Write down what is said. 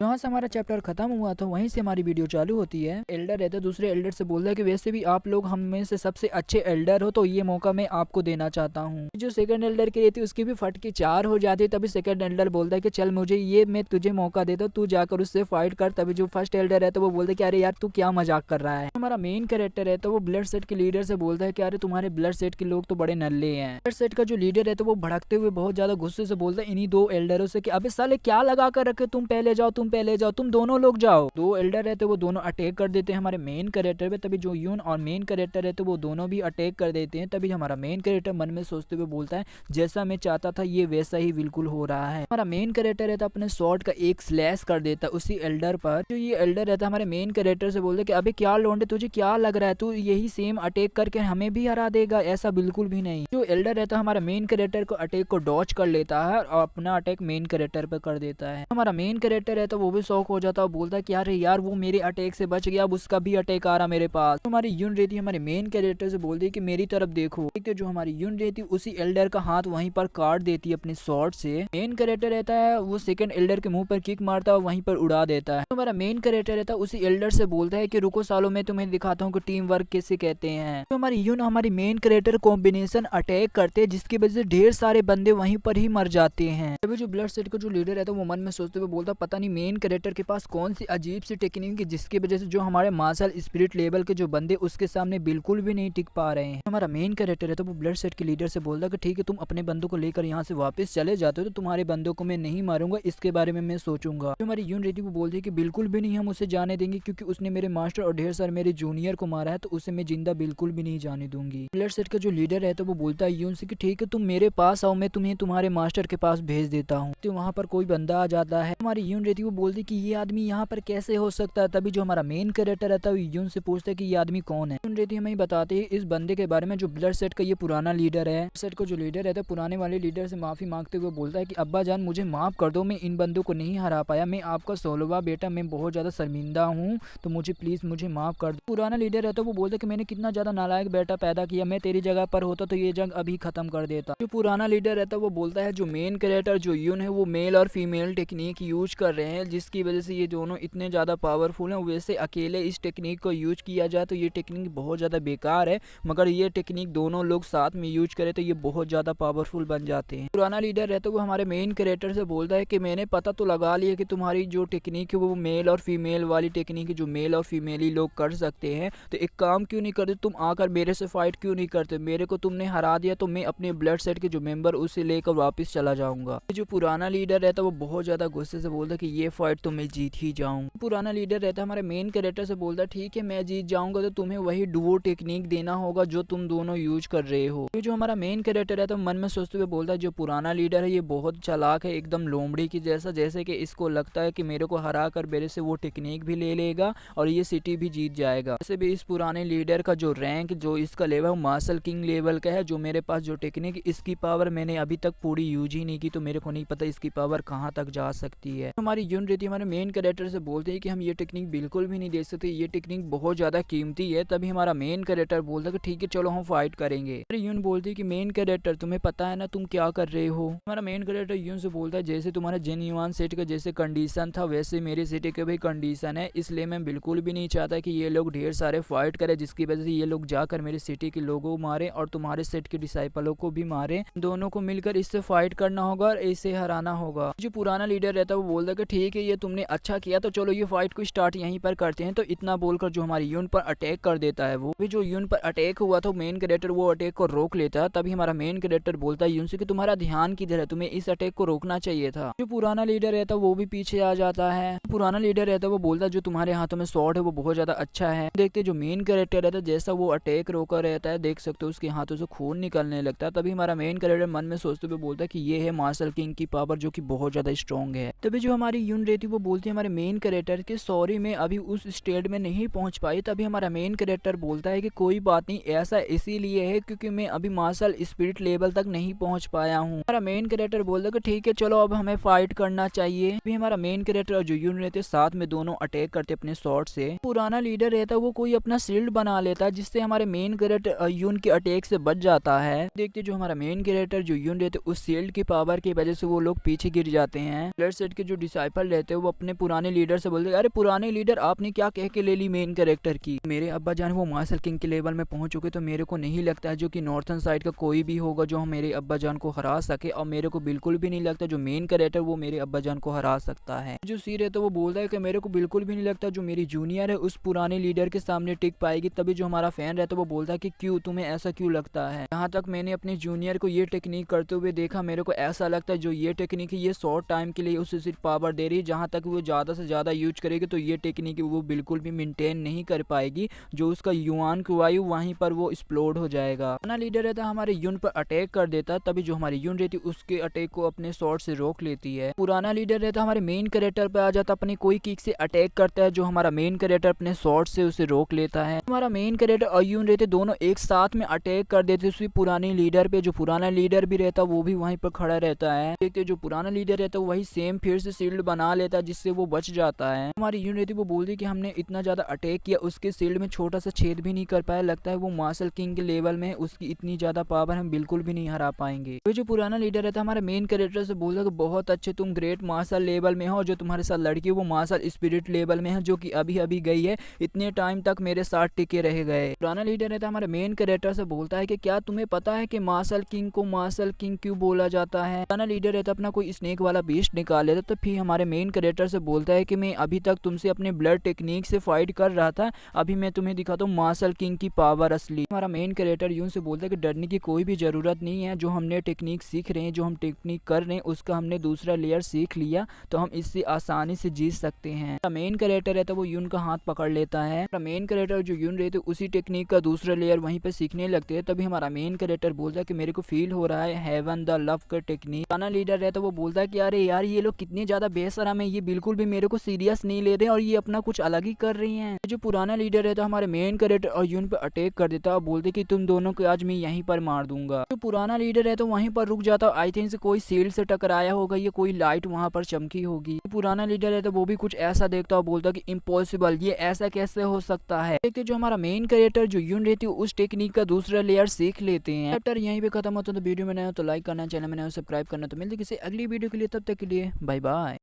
जहाँ से हमारा चैप्टर खत्म हुआ था वहीं से हमारी वीडियो चालू होती है। एल्डर रहता है दूसरे एल्डर से बोलता है कि वैसे भी आप लोग हम में से सबसे अच्छे एल्डर हो, तो ये मौका मैं आपको देना चाहता हूँ। जो सेकंड एल्डर की रहती है उसकी भी फट की 4 हो जाती है। तभी सेकंड एल्डर बोलता है कि चल मुझे ये मैं तुझे मौका देता हूँ, तू जाकर उससे फाइट कर। तभी जो फर्स्ट एल्डर है तो वो बोलता है कि अरे यार तू क्या मजाक कर रहा है। हमारा मेन कैरेक्टर है तो वो ब्लड सेट के लीडर से बोलता है कि अरे तुम्हारे ब्लड सेट के लोग तो बड़े नल्ले हैं। ब्लड सेट का जो लीडर है तो वो भड़कते हुए बहुत ज्यादा गुस्से से बोलता है इन्हीं 2 एल्डरों से कि अबे साले क्या लगा कर रखे, तुम पहले जाओ, तुम पहले जाओ, तुम दोनों लोग जाओ। 2 एल्डर रहते वो दोनों अटैक कर देते हैं हमारे मेन कैरेक्टर पे। तभी जो यून और मेन कैरेक्टर है तो वो दोनों भी अटैक कर देते हैं। तभी हमारा मेन कैरेक्टर मन में सोचते हुए बोलता है जैसा मैं चाहता था ये वैसा ही बिल्कुल हो रहा है। हमारा मेन कैरेक्टर रहता अपने शॉर्ट का एक स्लैश कर देता उसी एल्डर पर। जो ये एल्डर रहता हमारे मेन कैरेक्टर से बोलता है कि अबे क्या लौंडे तुझे क्या लग रहा है, तू यही सेम अटैक करके हमें भी हरा देगा? ऐसा बिल्कुल भी नहीं। जो एल्डर रहता है हमारा मेन कैरेक्टर को अटैक को डॉच कर लेता है और अपना अटैक मेन कैरेक्टर पर कर देता है। हमारा मेन कैरेक्टर रहता है वो भी शौक हो जाता है, बोलता है कि अरे यार वो मेरे अटैक से बच गया, अब उसका भी अटैक आ रहा मेरे पास। तो हमारी यून रहती है हमारे मेन कैरेक्टर से बोलती है कि मेरी तरफ देखो। जो हमारी यून रहती है उसी एल्डर का हाथ वहीं पर काट देती है अपनी शॉर्ट से। मेन कैरेक्टर रहता है वो सेकंड एल्डर के मुंह पर किक मारता है और वहीं पर उड़ा देता है। तो हमारा मेन कैरेक्टर रहता है उसी एल्डर से बोलता है कि रुको सालों में तुम्हें दिखाता हूँ कि टीम वर्क कैसे कहते हैं। तो हमारी यून हमारी मेन कैरेक्टर कॉम्बिनेशन अटैक करते हैं जिसकी वजह से ढेर सारे बंदे वहीं पर ही मर जाते हैं। तभी जो ब्लड सेट का जो लीडर रहता है वो मन में सोचते हुए बोलता पता नहीं मेन कैरेक्टर के पास कौन सी अजीब सी टेक्निक है जिसकी वजह से जो हमारे मार्शल स्पिरिट लेवल के जो बंदे उसके सामने बिल्कुल भी नहीं टिक पा रहे हैं। हमारा मेन कैरेक्टर है तो वो ब्लड सेट के लीडर से बोलता कि ठीक है तुम अपने बंदों को लेकर यहाँ से वापस चले जाते हो तो तुम्हारे बंदों को मैं नहीं मारूंगा, इसके बारे में मैं सोचूंगा। जो हमारी यून रेडी वो बोलती है कि बिल्कुल भी नहीं हम उसे जाने देंगे क्योंकि उसने मेरे मास्टर और ढेर सारे मेरे जूनियर को मारा है, तो उसे मैं जिंदा बिल्कुल भी नहीं जाने दूंगी। ब्लड सेट का जो लीडर है तो वो बोलता है यून से कि ठीक है तुम मेरे पास आओ, मैं तुम्हें तुम्हारे मास्टर के पास भेज देता हूँ। तो वहाँ पर कोई बंदा आ जाता है। हमारी यून रहती है वो बोलती कि ये आदमी यहाँ पर कैसे हो सकता है। तभी जो हमारा मेन कैरेक्टर रहता है यून से पूछता है कि ये आदमी कौन है। यून रहती है हमें बताते हैं इस बंदे के बारे में जो ब्लड सेट का ये पुराना लीडर है। सेट का जो लीडर रहता है पुराने वाले लीडर से माफी मांगते हुए बोलता है कि अब्बा जान मुझे माफ कर दो, मैं इन बंदों को नहीं हरा पाया, मैं आपका 16वां बेटा, मैं बहुत ज्यादा शर्मिंदा हूँ, तो मुझे प्लीज मुझे माफ कर दो। पुराना लीडर रहता है वो बोलता है कि मैंने कितना ज्यादा नालायक बेटा पैदा किया, मैं तेरी जगह पर होता तो ये जंग अभी खत्म कर देता। जो पुराना लीडर रहता है वो बोलता है जो मेन कैरेक्टर जो यून है वो मेल और फीमेल टेक्निक यूज कर रहे हैं जिसकी वजह से ये दोनों इतने ज्यादा पावरफुल हैं। वैसे अकेले इस टेक्निक को यूज किया जाए तो ये टेक्निक बहुत ज्यादा बेकार है, मगर ये टेक्निक दोनों लोग साथ में यूज करें तो ये बहुत ज्यादा पावरफुल बन जाते हैं। पुराना लीडर रहता है वो हमारे मेन कैरेक्टर से बोलता है कि मैंने पता तो लगा लिया कि तुम्हारी जो टेक्निक है वो मेल और फीमेल वाली टेक्निक है जो मेल और फीमेल ही लोग कर सकते हैं, तो एक काम क्यों नहीं करते तुम आकर मेरे से फाइट क्यों नहीं करते, मेरे को तुमने हरा दिया तो मैं अपने ब्लड सेट के जो मेंबर उसे लेकर वापस चला जाऊंगा। जो पुराना लीडर रहता है वो बहुत ज्यादा गुस्से से बोलता है कि ये फाइट तो मैं जीत ही जाऊं। पुराना लीडर रहता है हमारे मेन कैरेक्टर से बोलता है ठीक है मैं जीत जाऊंगा तो तुम्हें वही डुओ टेक्निक देना होगा जो तुम दोनों यूज कर रहे हो। जो हमारा मेन कैरेक्टर है तो मन में सोचते हुए बोलता है जो पुराना लीडर है ये बहुत चालाक है, एकदम लोमड़ी की जैसा, जैसे कि इसको लगता है कि मेरे को हरा कर मेरे से वो टेक्निक भी ले लेगा और ये सिटी भी जीत जाएगा। वैसे भी इस पुराने लीडर का जो रैंक जो इसका लेवल मार्शल किंग लेवल का है, जो मेरे पास जो टेक्निक इसकी पावर मैंने अभी तक पूरी यूज ही नहीं की, तो मेरे को नहीं पता इसकी पावर कहाँ तक जा सकती है। हमारी यून रहती है हमारे मेन कैरेक्टर से बोलते हैं कि हम ये टेक्निक बिल्कुल भी नहीं दे सकते, ये टेक्निक बहुत ज्यादा कीमती है। तभी हमारा मेन कैरेक्टर बोलता है कि ठीक है चलो हम फाइट करेंगे। यून बोलती है कि मेन कैरेक्टर तुम्हें पता है ना तुम क्या कर रहे हो। हमारा मेन कैरेक्टर यून से बोलता है जैसे तुम्हारा जेन्युइन सेट का जैसे कंडीशन था वैसे मेरे सिटी के भी कंडीशन है, इसलिए मैं बिल्कुल भी नहीं चाहता कि ये लोग ढेर सारे फाइट करें जिसकी वजह से ये लोग जाकर मेरे सिटी के लोगों मारे और तुम्हारे सेट के डिसाइपलों को भी मारे। दोनों को मिलकर इससे फाइट करना होगा और इसे हराना होगा। जो पुराना लीडर रहता है वो बोलता है कि ठीक है ये तुमने अच्छा किया, तो चलो ये फाइट को स्टार्ट यहीं पर करते हैं। तो इतना बोलकर जो हमारी यून पर अटैक कर देता है वो भी जो यून पर अटैक हुआ था मेन कैरेक्टर वो अटैक को रोक लेता है। तभी हमारा मेन कैरेक्टर बोलता है यून से कि तुम्हारा ध्यान किधर है, तुम्हें इस अटैक को रोकना चाहिए था। जो पुराना लीडर रहता है वो भी पीछे आ जाता है। पुराना लीडर रहता है वो बोलता है जो तुम्हारे हाथों में स्वॉर्ड है वो बहुत ज्यादा अच्छा है। देखते जो मेन कैरेक्टर रहता है जैसा वो अटैक रोका रहता है देख सकते हो उसके हाथों से खून निकलने लगता है। तभी हमारा मेन कैरेक्टर मन में सोचते हुए बोलता है कि ये है मार्शल किंग की पावर जो कि बहुत ज्यादा स्ट्रॉन्ग है। तभी जो हमारी यून रहती है वो बोलती है हमारे मेन कैरेक्टर के सॉरी मैं अभी उस स्टेट में नहीं पहुंच पाई। तभी हमारा मेन कैरेक्टर बोलता है कि कोई बात नहीं, ऐसा इसीलिए है क्योंकि मैं अभी मार्शल स्पिरिट लेवल तक नहीं पहुंच पाया हूँ। हमारा मेन कैरेक्टर बोलता है कि ठीक है चलो अब हमें फाइट करना चाहिए। अभी हमारा मेन कैरेक्टर और जो यून रहते साथ में दोनों अटैक करते अपने शॉट से। पुराना लीडर रहता है वो कोई अपना शील्ड बना लेता है जिससे हमारे मेन कैरेक्टर यून के अटैक से बच जाता है। देखते जो हमारा मेन कैरेक्टर जो यून रहते उस शील्ड की पावर की वजह से वो लोग पीछे गिर जाते हैं। ब्लड सेट के जो डिसाइपल रहते हैं वो अपने पुराने लीडर से बोलते हैं, अरे पुराने लीडर आपने क्या कह के ले ली मेन कैरेक्टर की। मेरे अब्बा जान वो मार्शल किंग के लेवल में पहुंच चुके, तो मेरे को नहीं लगता है जो कि नॉर्थन साइड का कोई भी होगा जो मेरे अब्बा जान को हरा सके, और मेरे को बिल्कुल भी नहीं लगता जो मेन कैरेक्टर वो मेरे अब्बा जान को हरा सकता है। जो सी रहता है वो बोलता है कि मेरे को बिल्कुल भी नहीं लगता जो मेरी जूनियर है उस पुराने लीडर के सामने टिक पाएगी। तभी जो हमारा फैन रहता है वो बोलता है कि क्यों, तुम्हें ऐसा क्यों लगता है? जहाँ तक मैंने अपने जूनियर को ये टेक्निक करते हुए देखा, मेरे को ऐसा लगता है जो ये टेक्निक है ये शॉर्ट टाइम के लिए उसे सिर्फ पावर दे रही है। जहाँ तक वो ज़्यादा से ज़्यादा यूज करेगी तो ये टेक्निक वो बिल्कुल भी मेंटेन नहीं कर पाएगी। जो उसका युआन क्वायु वहीं पर वो एक्सप्लोड हो जाएगा। पुराना लीडर रहता है हमारे यून पर अटैक कर देता है, तभी जो हमारी यून रहती है उसके अटैक को अपने शॉर्ट से रोक लेती है। पुराना लीडर रहता है हमारे मेन कैरेक्टर पे आ जाता, अपनी कोई किक से अटैक करता है, जो हमारा मेन कैरेक्टर अपने शॉर्ट से उसे रोक लेता है। हमारा मेन कैरेक्टर और यून रहते दोनों एक साथ में अटैक कर देते उसी पुराने लीडर पे। जो पुराना लीडर भी रहता वो भी वहीं पर खड़ा रहता है। देखते जो पुराना लीडर रहता है वही सेम फिर से शील्ड बना लेता है जिससे वो बच जाता है। हमारी यून रहती वो बोलती कि हमने इतना ज्यादा अटैक किया उसके शील्ड में छोटा सा छेद भी नहीं कर पाया, लगता है वो मार्शल किंग के लेवल में, उसकी इतनी ज्यादा पावर हम बिल्कुल भी नहीं हरा पाएंगे। तो जो पुराना लीडर रहता है हमारे मेन कैरेक्टर से बोलता है कि बहुत अच्छे, तुम ग्रेट मार्शल लेवल में हो, जो तुम्हारे साथ लड़की वो मार्शल स्पिरिट लेवल में है जो कि अभी अभी गई है, इतने टाइम तक मेरे साथ टिके रह गए। पुराना लीडर रहता है हमारे मेन कैरेक्टर से बोलता है कि क्या तुम्हें पता है कि मार्शल किंग को मार्शल किंग क्यों बोला जाता है? पुराना लीडर रहता अपना कोई स्नेक वाला बीस्ट निकाल लेता, तो फिर हमारे मेन कैरेक्टर से बोलता है कि मैं अभी तक तुमसे अपने ब्लड टेक्निक से फाइट कर रहा था, अभी मैं तुम्हें दिखाता हूँ मार्शल किंग की पावर असली। हमारा मेन कैरेक्टर यूं से बोलता है कि डरने की कोई भी जरूरत नहीं है, जो हमने टेक्निक सीख रहे हैं, जो हम टेक्निक कर रहे हैं उसका हमने दूसरा लेयर सीख लिया, तो हम इससे आसानी से जीत सकते हैं। मेन कैरेक्टर रहता है वो यून का हाथ पकड़ लेता है। मेन कैरेक्टर जो यून रहते उसी टेक्निक का दूसरा लेयर वहीं पे सीखने लगते हैं। तभी हमारा मेन कैरेक्टर बोलता है कि मेरे को फील हो रहा है हेवन द लव का टेक्निक। पुराना लीडर रहता है वो बोलता है कि अरे यार ये लोग कितने ज्यादा बेशरम है, ये बिल्कुल भी मेरे को सीरियस नहीं ले रहे और ये अपना कुछ अलग ही कर रही हैं। जो पुराना लीडर रहता है हमारे मेन कैरेक्टर और यून पे अटैक कर देता है और बोलते कि तुम दोनों को आज मैं यहीं पर मार दूंगा। जो पुराना लीडर रहता है वहीं पर रुक जाता है, आई थिंक से कोई सील से टकराया होगा, ये कोई लाइट वहां पर चमकी होगी। पुराना लीडर रहता है वो भी कुछ ऐसा देखता और बोलता कि इम्पॉसिबल, ये ऐसा कैसे हो सकता है। देखते जो हमारा मेन कैरेक्टर जो यून रहती है उस टेक्निक का दूसरा लेयर सीख लेते हैं। चैप्टर यहीं पे खत्म होता है। तो वीडियो में नया हो तो लाइक करना, चैनल में नया हो सब्सक्राइब करना। तो मिलते किसी अगली वीडियो के लिए, तब तक के लिए बाय बाय।